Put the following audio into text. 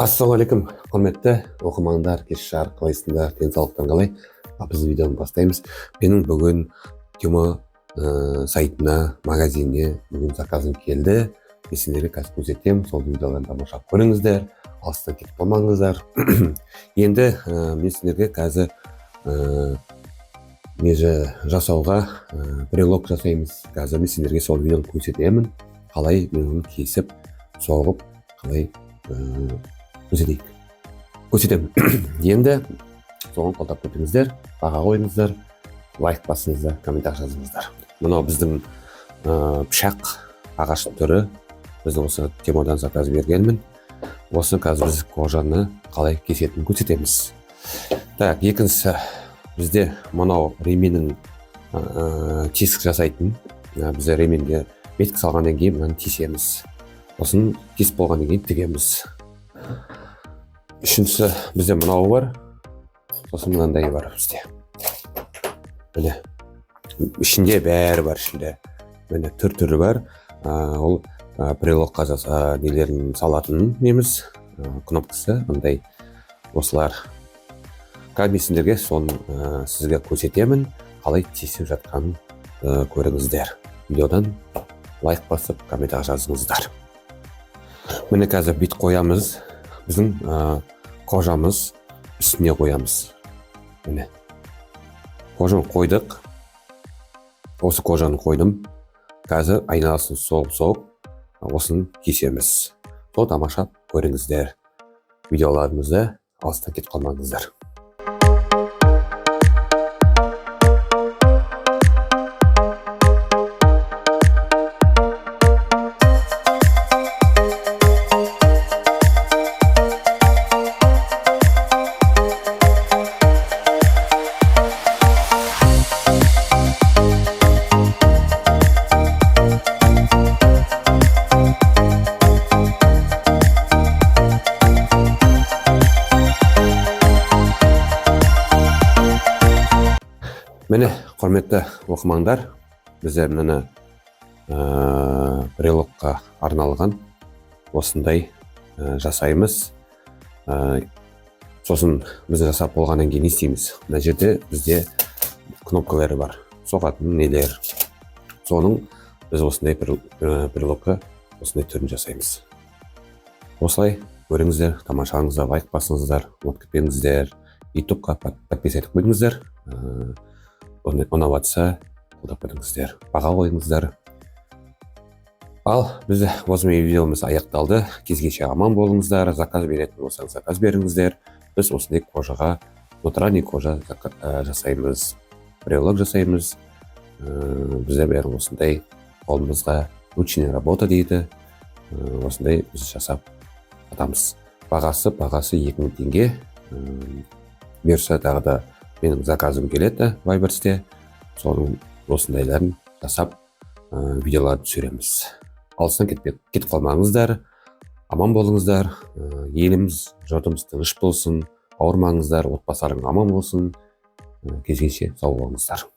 Ассалаумағалейкум, құрметті оқырмандар, кеш жарық қалайсыңдар, денсаулықтан қалай? Біз видеоны бастаймыз. Менің бүгін Тема сайтына, магазиніне бүгін заказым келді. Мен сендерге қазір көрсетемін, сол видеоларды тамашалап көріңіздер, алыстан кетіп қалмаңыздар. Енді мен сендерге қазір жасауға брелок жасаймыз. Қазір мен сендерге сол видеоны көрсетемін, қалай мен оны кесіп, соғып, қалай көрсетемін. Енді соған қолдап көріңіздер, баға қойыңыздар, лайк басыңыздар, комментарий жазыңыздар. Мынау біздің пышақ ағаш түрі. Біз осы Темадан заказ бергенмін. Осы қазір біз кожаны қалай кесетінін көрсетеміз. Так, екіншісі бізде мынау ременнің тесік жасайтын. Біз ременге бетік салғаннан кейін мынаны тесеміз. Осын кесіп болғаннан кейін тігеміз. Үшіншісі бізде мынау бар. Сосын мынандай бар бізде. Міне ішінде бәрі бар, ішінде міне түр-түрі бар. Ол брелокқа нелерін салатын неміз, кнопкасы мындай осылар. Қазір сендерге соны сізге көрсетемін, қалай тесіп жатқанын көріңіздер. Видеодан лайк басып, комментарий жазыңыздар. Міне қазір бит қоямыз. Біздің кожамыз үстіне қоямыз. Міне кожаны қойдық. Осы кожаны қойдым. Қазір айналасын соғып, осын кесеміз. Сол тамашалап көріңіздер. Видеоларымызды алыстан кетіп қалмаңыздар. Міне, құрметті оқырмандар, біздер мені брелокқа арналған осындай жасаймыз. Сосын біз жасап болғаннан кейін не істейміз? Мына жерде бізде кнопкалары бар, соғатын нелер. Соның біз осындай брелокқа осындай түрін жасаймыз. Осылай көріңіздер, тамашалаңыздар, лайк басыңыздар, ұмытып кетпеңіздер, ютубқа подписаться етіп қойыңыздар. Ұнаватса қолдап көріңіздер, баға қойыңыздар. Ал біз осы видеомыз аяқталды. Кезгеше аман болыңыздар. Заказ беретін болсаңыз заказ беріңіздер. Біз осындай кожаға натуральный кожа жасаймыз, брелок жасаймыз. Бізде бәрі осындай қолымызға ручная работа дейді. Осындай біз жасап атамыз. Бағасы 2000 теңге. Берсе тағы да менің заказым келеді Вайберсте. Соның осындайларын жасап видеоларды түсіреміз. Алыстан кетіп қалмаңыздар. Аман болыңыздар. Еліміз, жұртымыз тыныш болсын. Ауырмаңыздар, отбасыларың аман болсын. Кезгеше сау болыңыздар.